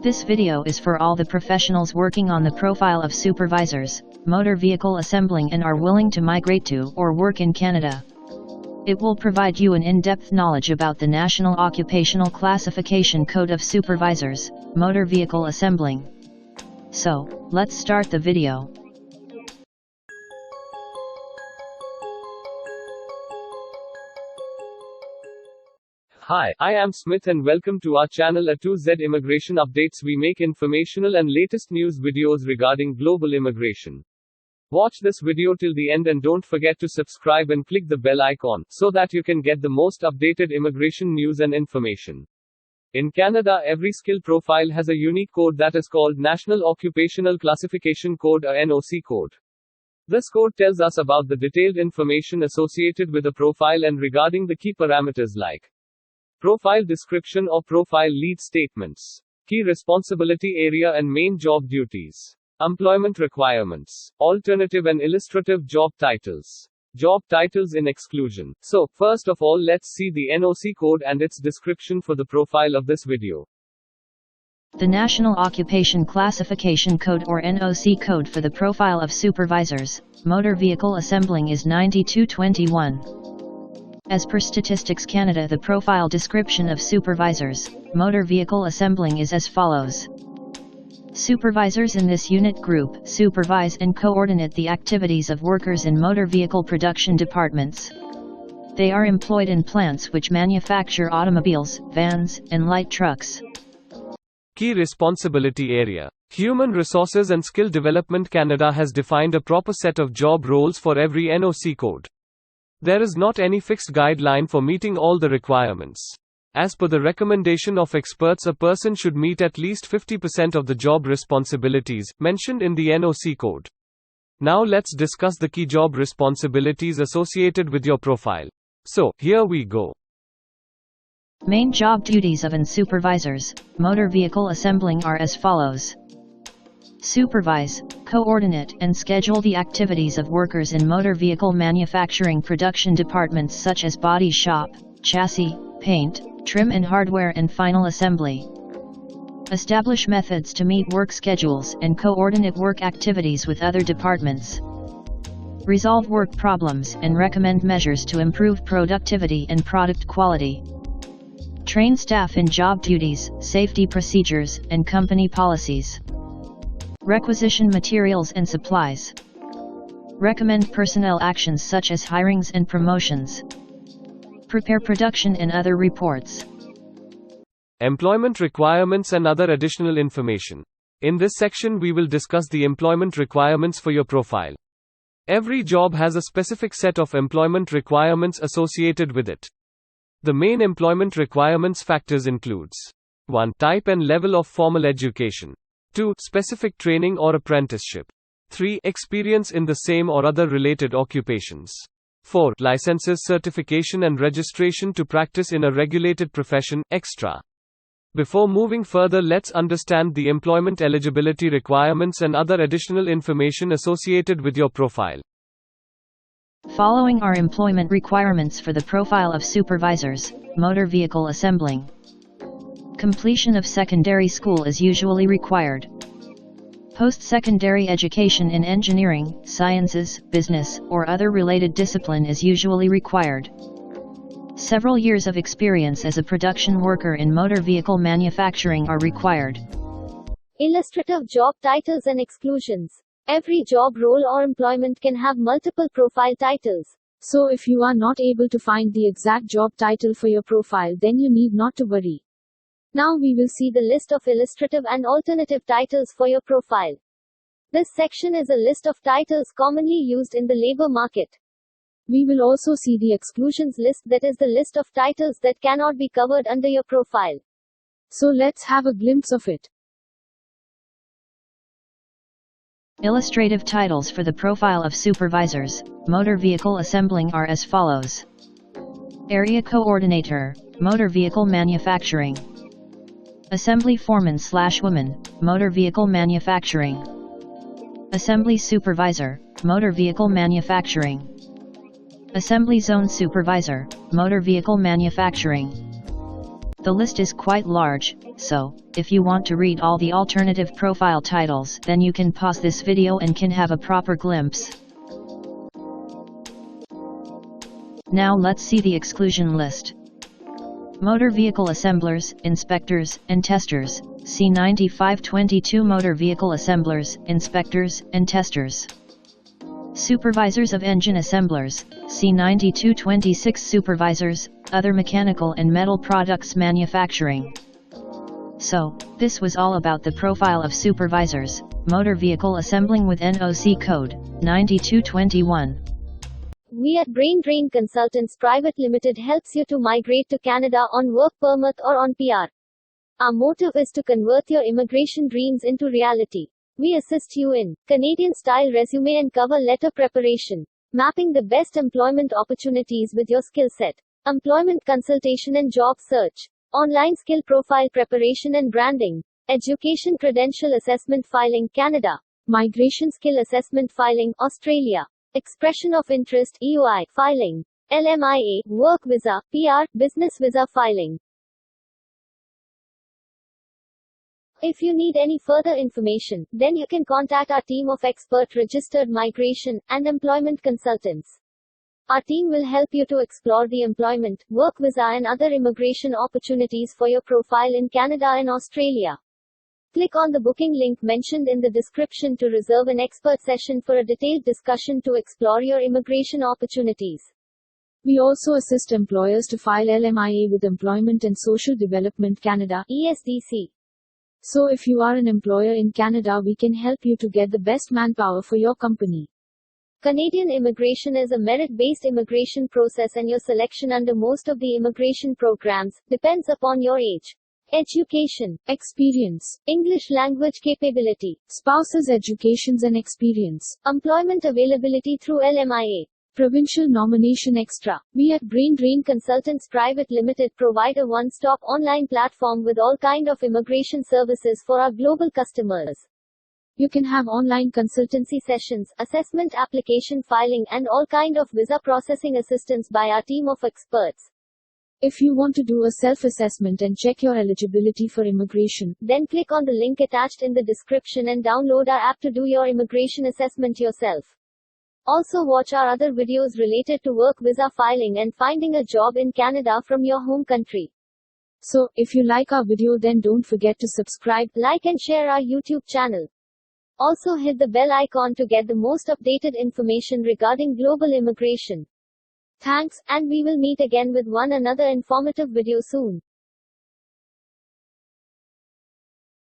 This video is for all the professionals working on the profile of supervisors, motor vehicle assembling and are willing to migrate to or work in Canada. It will provide you an in-depth knowledge about the National Occupational Classification Code of Supervisors, motor vehicle assembling. So, let's start the video. Hi, I am Smith and welcome to our channel A2Z Immigration Updates. We make informational and latest news videos regarding global immigration. Watch this video till the end and don't forget to subscribe and click the bell icon, so that you can get the most updated immigration news and information. In Canada, every skill profile has a unique code that is called National Occupational Classification Code or NOC Code. This code tells us about the detailed information associated with a profile and regarding the key parameters like profile description or profile lead statements, key responsibility area and main job duties, employment requirements, alternative and illustrative job titles in exclusion. So, first of all, let's see the NOC code and its description for the profile of this video. The National Occupation Classification Code or NOC code for the profile of supervisors, motor vehicle assembling is 9221. As per Statistics Canada, the profile description of supervisors, motor vehicle assembling is as follows. Supervisors in this unit group supervise and coordinate the activities of workers in motor vehicle production departments. They are employed in plants which manufacture automobiles, vans, and light trucks. Key responsibility area. Human Resources and Skill Development Canada has defined a proper set of job roles for every NOC code. There is not any fixed guideline for meeting all the requirements. As per the recommendation of experts, a person should meet at least 50% of the job responsibilities mentioned in the NOC code. Now let's discuss the key job responsibilities associated with your profile. So, here we go. Main job duties of supervisors, motor vehicle assembling are as follows. Supervise, coordinate and schedule the activities of workers in motor vehicle manufacturing production departments such as body shop, chassis, paint, trim and hardware and final assembly. Establish methods to meet work schedules and coordinate work activities with other departments. Resolve work problems and recommend measures to improve productivity and product quality. Train staff in job duties, safety procedures, and company policies. Requisition materials and supplies. Recommend personnel actions such as hirings and promotions. Prepare production and other reports. Employment requirements and other additional information. In this section we will discuss the employment requirements for your profile. Every job has a specific set of employment requirements associated with it. The main employment requirements factors includes 1. Type and level of formal education. 2. Specific training or apprenticeship. 3. Experience in the same or other related occupations. 4. Licenses, certification and registration to practice in a regulated profession, etc. Before moving further, let's understand the employment eligibility requirements and other additional information associated with your profile. Following are employment requirements for the profile of supervisors, motor vehicle assembling. Completion of secondary school is usually required. Post-secondary education in engineering, sciences, business, or other related discipline is usually required. Several years of experience as a production worker in motor vehicle manufacturing are required. Illustrative job titles and exclusions. Every job role or employment can have multiple profile titles. So if you are not able to find the exact job title for your profile, then you need not to worry. Now we will see the list of illustrative and alternative titles for your profile. This section is a list of titles commonly used in the labor market. We will also see the exclusions list, that is the list of titles that cannot be covered under your profile. So let's have a glimpse of it. Illustrative titles for the profile of supervisors, motor vehicle assembling are as follows. Area Coordinator, motor vehicle manufacturing. Assembly Foreman/Woman, motor vehicle manufacturing. Assembly Supervisor, motor vehicle manufacturing. Assembly Zone Supervisor, motor vehicle manufacturing. The list is quite large, so, if you want to read all the alternative profile titles, then you can pause this video and can have a proper glimpse. Now let's see the exclusion list. Motor vehicle assemblers, inspectors, and testers, C-9522 motor vehicle assemblers, inspectors, and testers. Supervisors of engine assemblers, C-9226 supervisors, other mechanical and metal products manufacturing. So, this was all about the profile of supervisors, motor vehicle assembling with NOC Code 9221. We at Brain Drain Consultants Private Limited helps you to migrate to Canada on work permit or on PR. Our motive is to convert your immigration dreams into reality. We assist you in Canadian-style resume and cover letter preparation, mapping the best employment opportunities with your skill set, employment consultation and job search, online skill profile preparation and branding, education credential assessment filing Canada, migration skill assessment filing Australia, expression of interest EOI filing, LMIA, work visa, PR, business visa filing. If you need any further information, then you can contact our team of expert registered migration and employment consultants. Our team will help you to explore the employment, work visa and other immigration opportunities for your profile in Canada and Australia. Click on the booking link mentioned in the description to reserve an expert session for a detailed discussion to explore your immigration opportunities. We also assist employers to file LMIA with Employment and Social Development Canada (ESDC). So if you are an employer in Canada, we can help you to get the best manpower for your company. Canadian immigration is a merit-based immigration process and your selection under most of the immigration programs depends upon your age, education, experience, English language capability, spouse's educations and experience, employment availability through LMIA, provincial nomination extra. We at Brain Drain Consultants Private Limited provide a one-stop online platform with all kind of immigration services for our global customers. You can have online consultancy sessions, assessment application filing and all kind of visa processing assistance by our team of experts. If you want to do a self-assessment and check your eligibility for immigration, then click on the link attached in the description and download our app to do your immigration assessment yourself. Also watch our other videos related to work visa filing and finding a job in Canada from your home country. So, if you like our video, then don't forget to subscribe, like and share our YouTube channel. Also hit the bell icon to get the most updated information regarding global immigration. Thanks, and we will meet again with another informative video soon.